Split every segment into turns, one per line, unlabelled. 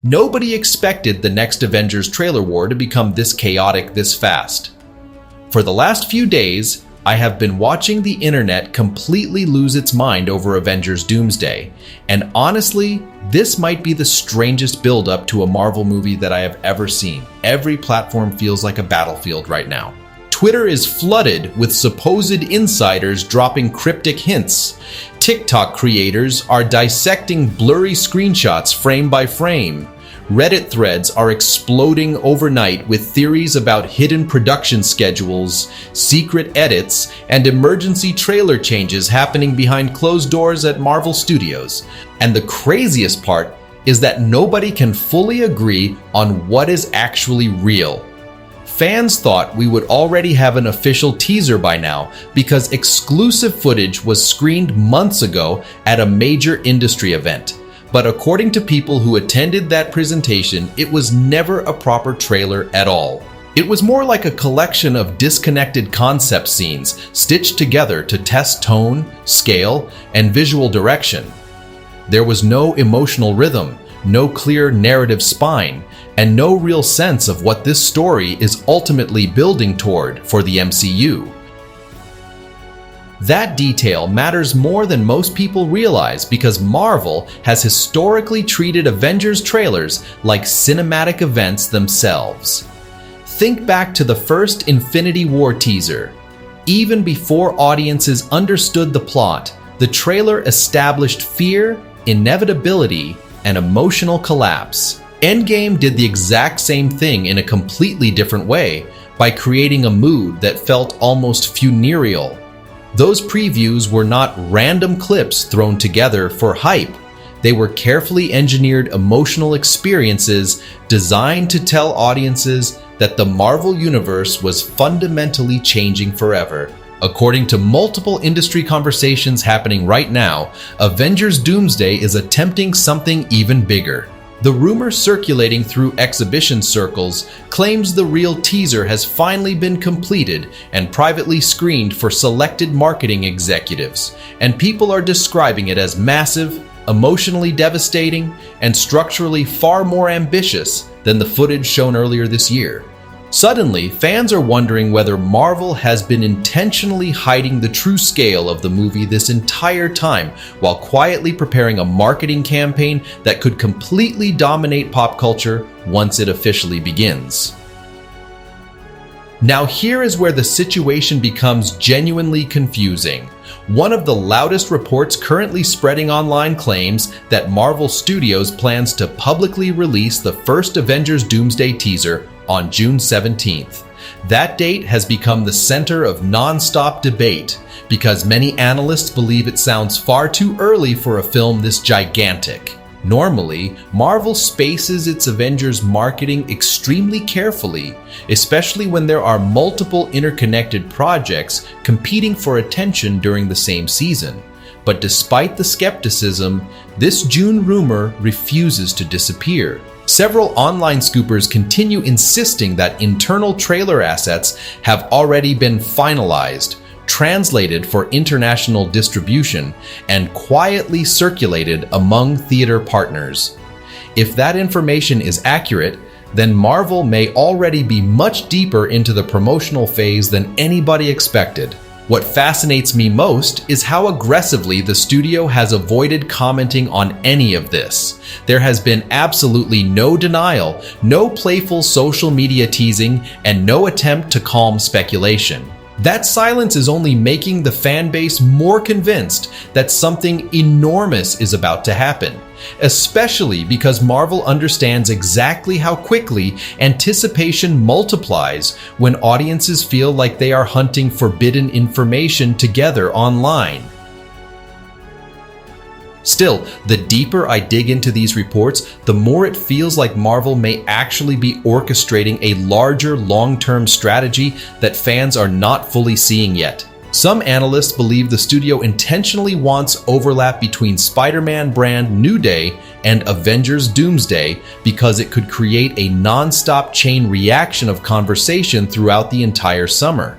Nobody expected the next Avengers trailer war to become this chaotic this fast. For the last few days, I have been watching the internet completely lose its mind over Avengers Doomsday, and honestly, this might be the strangest build-up to a Marvel movie that I have ever seen. Every platform feels like a battlefield right now. Twitter is flooded with supposed insiders dropping cryptic hints. TikTok creators are dissecting blurry screenshots frame by frame. Reddit threads are exploding overnight with theories about hidden production schedules, secret edits, and emergency trailer changes happening behind closed doors at Marvel Studios. And the craziest part is that nobody can fully agree on what is actually real. Fans thought we would already have an official teaser by now because exclusive footage was screened months ago at a major industry event. But according to people who attended that presentation, it was never a proper trailer at all. It was more like a collection of disconnected concept scenes stitched together to test tone, scale, and visual direction. There was no emotional rhythm, no clear narrative spine, and no real sense of what this story is ultimately building toward for the MCU. That detail matters more than most people realize because Marvel has historically treated Avengers trailers like cinematic events themselves. Think back to the first Infinity War teaser. Even before audiences understood the plot, the trailer established fear, inevitability, and emotional collapse. Endgame did the exact same thing in a completely different way by creating a mood that felt almost funereal. Those previews were not random clips thrown together for hype. They were carefully engineered emotional experiences designed to tell audiences that the Marvel Universe was fundamentally changing forever. According to multiple industry conversations happening right now, Avengers Doomsday is attempting something even bigger. The rumor circulating through exhibition circles claims the real teaser has finally been completed and privately screened for selected marketing executives, and people are describing it as massive, emotionally devastating, and structurally far more ambitious than the footage shown earlier this year. Suddenly, fans are wondering whether Marvel has been intentionally hiding the true scale of the movie this entire time while quietly preparing a marketing campaign that could completely dominate pop culture once it officially begins. Now here is where the situation becomes genuinely confusing. One of the loudest reports currently spreading online claims that Marvel Studios plans to publicly release the first Avengers Doomsday teaser on June 17th. That date has become the center of non-stop debate because many analysts believe it sounds far too early for a film this gigantic. Normally, Marvel spaces its Avengers marketing extremely carefully, especially when there are multiple interconnected projects competing for attention during the same season. But despite the skepticism, this June rumor refuses to disappear. Several online scoopers continue insisting that internal trailer assets have already been finalized, translated for international distribution, and quietly circulated among theater partners. If that information is accurate, then Marvel may already be much deeper into the promotional phase than anybody expected. What fascinates me most is how aggressively the studio has avoided commenting on any of this. There has been absolutely no denial, no playful social media teasing, and no attempt to calm speculation. That silence is only making the fan base more convinced that something enormous is about to happen, especially because Marvel understands exactly how quickly anticipation multiplies when audiences feel like they are hunting forbidden information together online. Still, the deeper I dig into these reports, the more it feels like Marvel may actually be orchestrating a larger long-term strategy that fans are not fully seeing yet. Some analysts believe the studio intentionally wants overlap between Spider-Man brand New Day and Avengers Doomsday because it could create a non-stop chain reaction of conversation throughout the entire summer.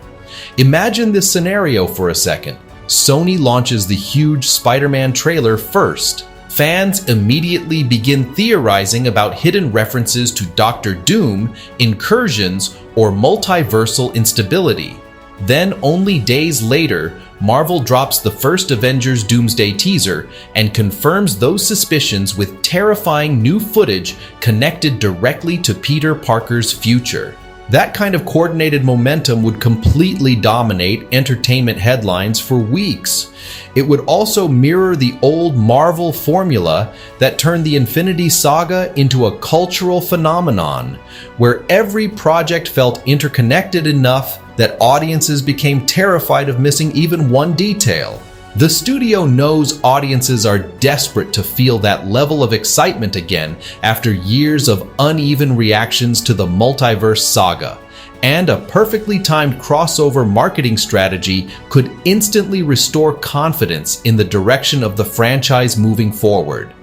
Imagine this scenario for a second. Sony launches the huge Spider-Man trailer first. fans immediately begin theorizing about hidden references to Doctor Doom, incursions, or multiversal instability. Then, only days later, Marvel drops the first Avengers Doomsday teaser and confirms those suspicions with terrifying new footage connected directly to Peter Parker's future. That kind of coordinated momentum would completely dominate entertainment headlines for weeks. It would also mirror the old Marvel formula that turned the Infinity Saga into a cultural phenomenon, where every project felt interconnected enough that audiences became terrified of missing even one detail. The studio knows audiences are desperate to feel that level of excitement again after years of uneven reactions to the multiverse saga, and a perfectly timed crossover marketing strategy could instantly restore confidence in the direction of the franchise moving forward.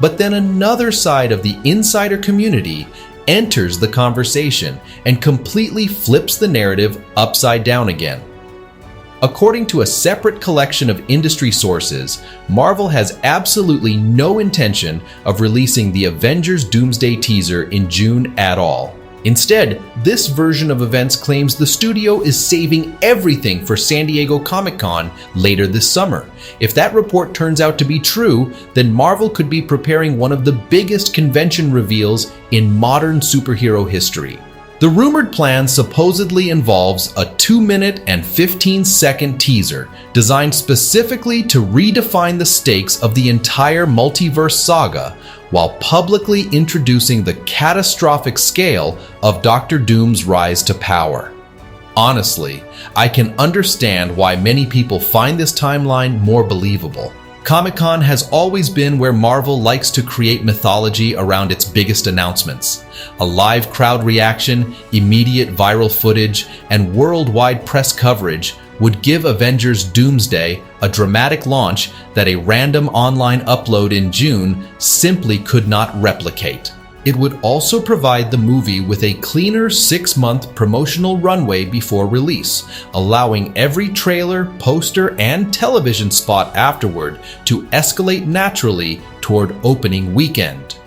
But then another side of the insider community enters the conversation and completely flips the narrative upside down again. According to a separate collection of industry sources, Marvel has absolutely no intention of releasing the Avengers Doomsday teaser in June at all. Instead, this version of events claims the studio is saving everything for San Diego Comic-Con later this summer. If that report turns out to be true, then Marvel could be preparing one of the biggest convention reveals in modern superhero history. The rumored plan supposedly involves a 2-minute and 15-second teaser designed specifically to redefine the stakes of the entire multiverse saga while publicly introducing the catastrophic scale of Doctor Doom's rise to power. Honestly, I can understand why many people find this timeline more believable. Comic-Con has always been where Marvel likes to create mythology around its biggest announcements. A live crowd reaction, immediate viral footage, and worldwide press coverage would give Avengers Doomsday a dramatic launch that a random online upload in June simply could not replicate. It would also provide the movie with a cleaner 6-month promotional runway before release, allowing every trailer, poster, and television spot afterward to escalate naturally toward opening weekend.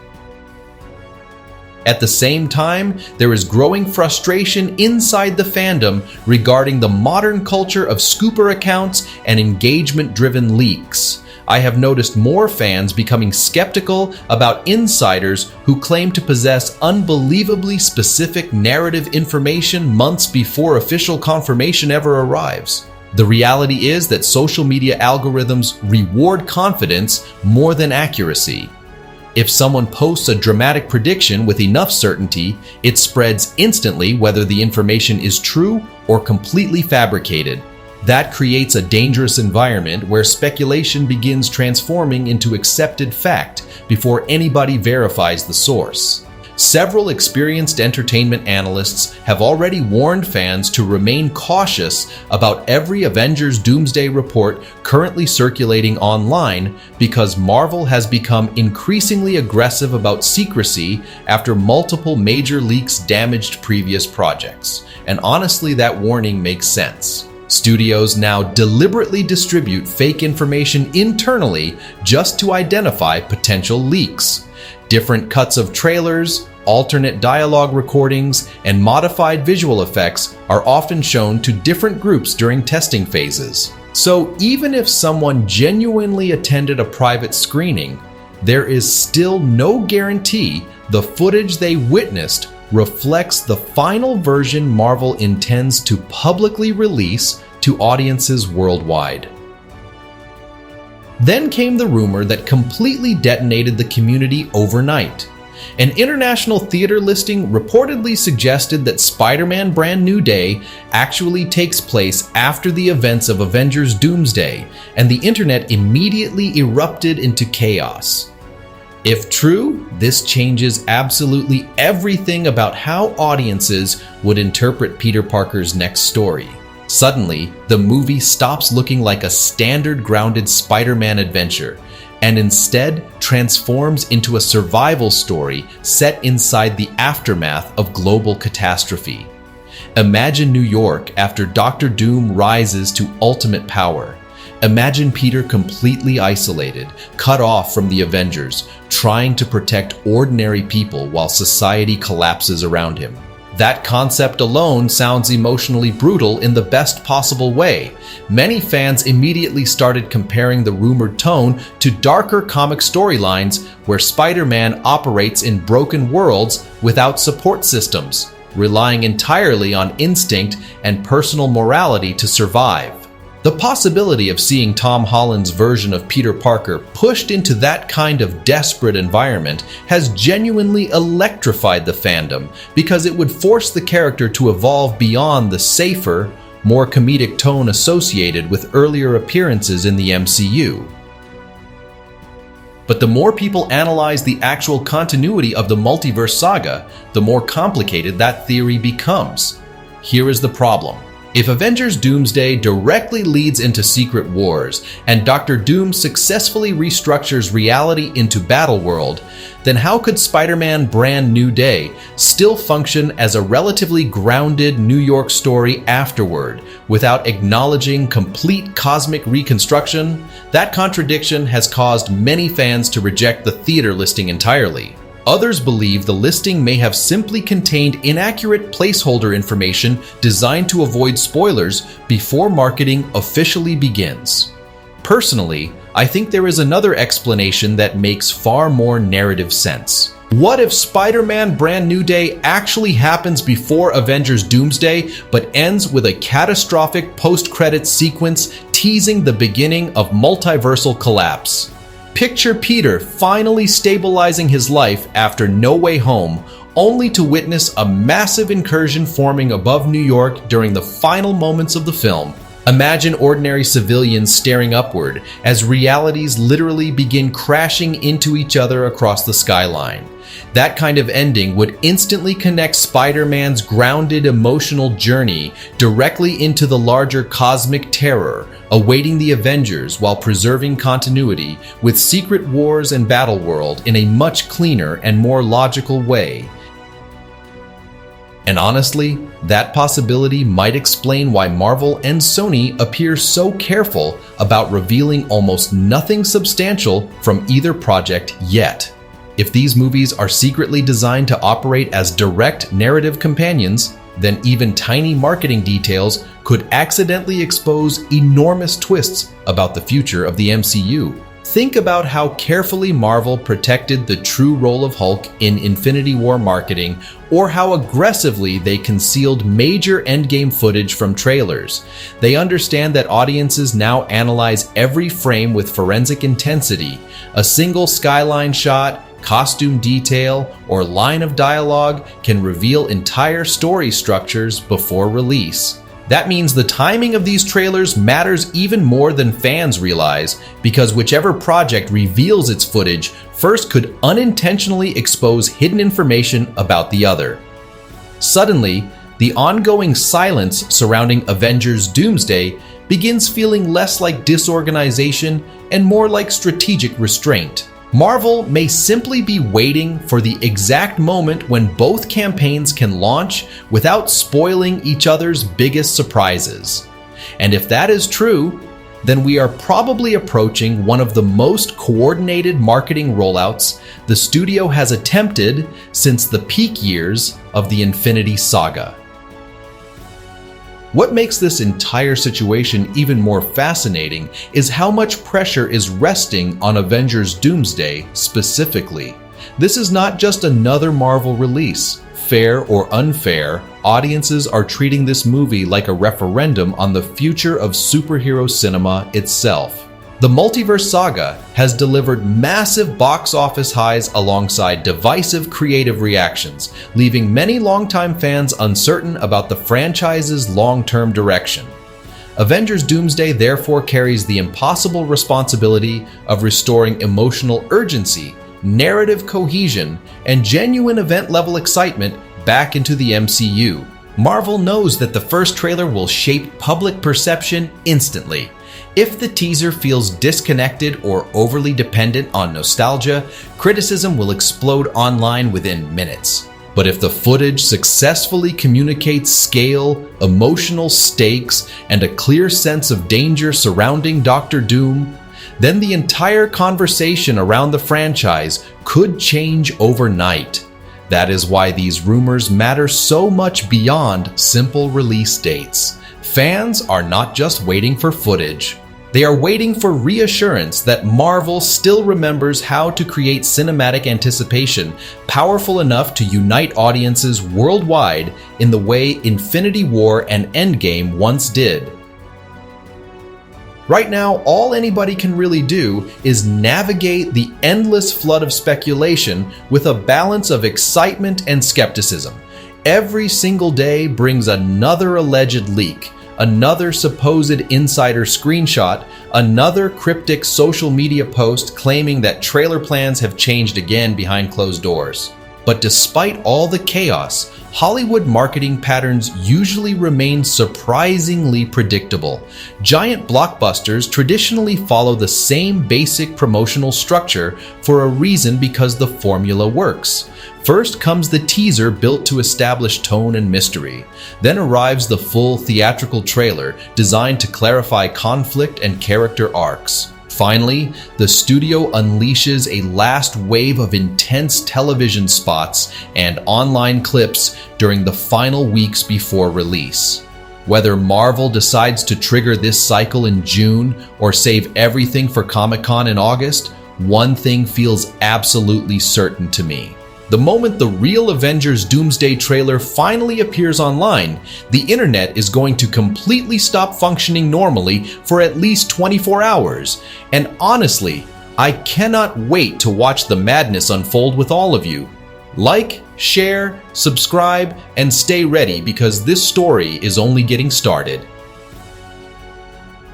At the same time, there is growing frustration inside the fandom regarding the modern culture of scooper accounts and engagement-driven leaks. I have noticed more fans becoming skeptical about insiders who claim to possess unbelievably specific narrative information months before official confirmation ever arrives. The reality is that social media algorithms reward confidence more than accuracy. If someone posts a dramatic prediction with enough certainty, it spreads instantly whether the information is true or completely fabricated. That creates a dangerous environment where speculation begins transforming into accepted fact before anybody verifies the source. Several experienced entertainment analysts have already warned fans to remain cautious about every Avengers Doomsday report currently circulating online because Marvel has become increasingly aggressive about secrecy after multiple major leaks damaged previous projects. And honestly, that warning makes sense. Studios now deliberately distribute fake information internally just to identify potential leaks. Different cuts of trailers, alternate dialogue recordings, and modified visual effects are often shown to different groups during testing phases. So even if someone genuinely attended a private screening, there is still no guarantee the footage they witnessed reflects the final version Marvel intends to publicly release to audiences worldwide. Then came the rumor that completely detonated the community overnight. An international theater listing reportedly suggested that Spider-Man Brand New Day actually takes place after the events of Avengers Doomsday, and the internet immediately erupted into chaos. If true, this changes absolutely everything about how audiences would interpret Peter Parker's next story. Suddenly, the movie stops looking like a standard grounded Spider-Man adventure and instead transforms into a survival story set inside the aftermath of global catastrophe. Imagine New York after Doctor Doom rises to ultimate power. Imagine Peter completely isolated, cut off from the Avengers, trying to protect ordinary people while society collapses around him. That concept alone sounds emotionally brutal in the best possible way. Many fans immediately started comparing the rumored tone to darker comic storylines where Spider-Man operates in broken worlds without support systems, relying entirely on instinct and personal morality to survive. The possibility of seeing Tom Holland's version of Peter Parker pushed into that kind of desperate environment has genuinely electrified the fandom because it would force the character to evolve beyond the safer, more comedic tone associated with earlier appearances in the MCU. But the more people analyze the actual continuity of the multiverse saga, the more complicated that theory becomes. Here is the problem. If Avengers Doomsday directly leads into Secret Wars, and Doctor Doom successfully restructures reality into Battleworld, then how could Spider-Man Brand New Day still function as a relatively grounded New York story afterward, without acknowledging complete cosmic reconstruction? That contradiction has caused many fans to reject the theater listing entirely. Others believe the listing may have simply contained inaccurate placeholder information designed to avoid spoilers before marketing officially begins. Personally, I think there is another explanation that makes far more narrative sense. What if Spider-Man Brand New Day actually happens before Avengers Doomsday, but ends with a catastrophic post-credits sequence teasing the beginning of multiversal collapse? Picture Peter finally stabilizing his life after No Way Home, only to witness a massive incursion forming above New York during the final moments of the film. Imagine ordinary civilians staring upward as realities literally begin crashing into each other across the skyline. That kind of ending would instantly connect Spider-Man's grounded emotional journey directly into the larger cosmic terror awaiting the Avengers, while preserving continuity with Secret Wars and Battleworld in a much cleaner and more logical way. And honestly, that possibility might explain why Marvel and Sony appear so careful about revealing almost nothing substantial from either project yet. If these movies are secretly designed to operate as direct narrative companions, then even tiny marketing details could accidentally expose enormous twists about the future of the MCU. Think about how carefully Marvel protected the true role of Hulk in Infinity War marketing, or how aggressively they concealed major Endgame footage from trailers. They understand that audiences now analyze every frame with forensic intensity. A single skyline shot, costume detail, or line of dialogue can reveal entire story structures before release. That means the timing of these trailers matters even more than fans realize, because whichever project reveals its footage first could unintentionally expose hidden information about the other. Suddenly, the ongoing silence surrounding Avengers Doomsday begins feeling less like disorganization and more like strategic restraint. Marvel may simply be waiting for the exact moment when both campaigns can launch without spoiling each other's biggest surprises. And if that is true, then we are probably approaching one of the most coordinated marketing rollouts the studio has attempted since the peak years of the Infinity Saga. What makes this entire situation even more fascinating is how much pressure is resting on Avengers Doomsday specifically. This is not just another Marvel release. Fair or unfair, audiences are treating this movie like a referendum on the future of superhero cinema itself. The multiverse saga has delivered massive box office highs alongside divisive creative reactions, leaving many longtime fans uncertain about the franchise's long-term direction. Avengers Doomsday therefore carries the impossible responsibility of restoring emotional urgency, narrative cohesion, and genuine event-level excitement back into the MCU. Marvel knows that the first trailer will shape public perception instantly. If the teaser feels disconnected or overly dependent on nostalgia, criticism will explode online within minutes. But if the footage successfully communicates scale, emotional stakes, and a clear sense of danger surrounding Doctor Doom, then the entire conversation around the franchise could change overnight. That is why these rumors matter so much beyond simple release dates. Fans are not just waiting for footage. They are waiting for reassurance that Marvel still remembers how to create cinematic anticipation powerful enough to unite audiences worldwide in the way Infinity War and Endgame once did. Right now, all anybody can really do is navigate the endless flood of speculation with a balance of excitement and skepticism. Every single day brings another alleged leak, another supposed insider screenshot, another cryptic social media post claiming that trailer plans have changed again behind closed doors. But despite all the chaos, Hollywood marketing patterns usually remain surprisingly predictable. Giant blockbusters traditionally follow the same basic promotional structure for a reason, because the formula works. First comes the teaser built to establish tone and mystery. Then arrives the full theatrical trailer designed to clarify conflict and character arcs. Finally, the studio unleashes a last wave of intense television spots and online clips during the final weeks before release. Whether Marvel decides to trigger this cycle in June or save everything for Comic-Con in August, one thing feels absolutely certain to me. The moment the real Avengers Doomsday trailer finally appears online, the internet is going to completely stop functioning normally for at least 24 hours. And honestly, I cannot wait to watch the madness unfold with all of you. Like, share, subscribe, and stay ready, because this story is only getting started.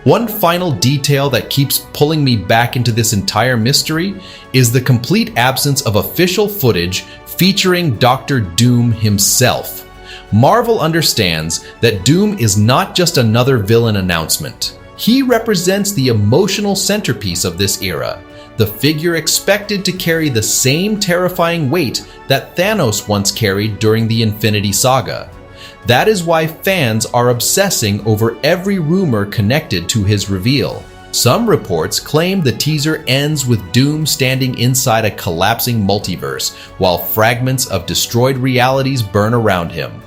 One final detail that keeps pulling me back into this entire mystery is the complete absence of official footage featuring Doctor Doom himself. Marvel understands that Doom is not just another villain announcement. He represents the emotional centerpiece of this era, the figure expected to carry the same terrifying weight that Thanos once carried during the Infinity Saga. That is why fans are obsessing over every rumor connected to his reveal. Some reports claim the teaser ends with Doom standing inside a collapsing multiverse, while fragments of destroyed realities burn around him.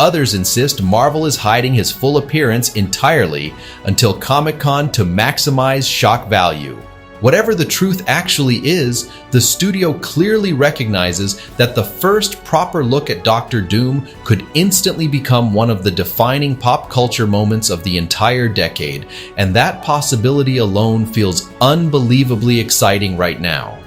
Others insist Marvel is hiding his full appearance entirely until Comic-Con to maximize shock value. Whatever the truth actually is, the studio clearly recognizes that the first proper look at Doctor Doom could instantly become one of the defining pop culture moments of the entire decade, and that possibility alone feels unbelievably exciting right now.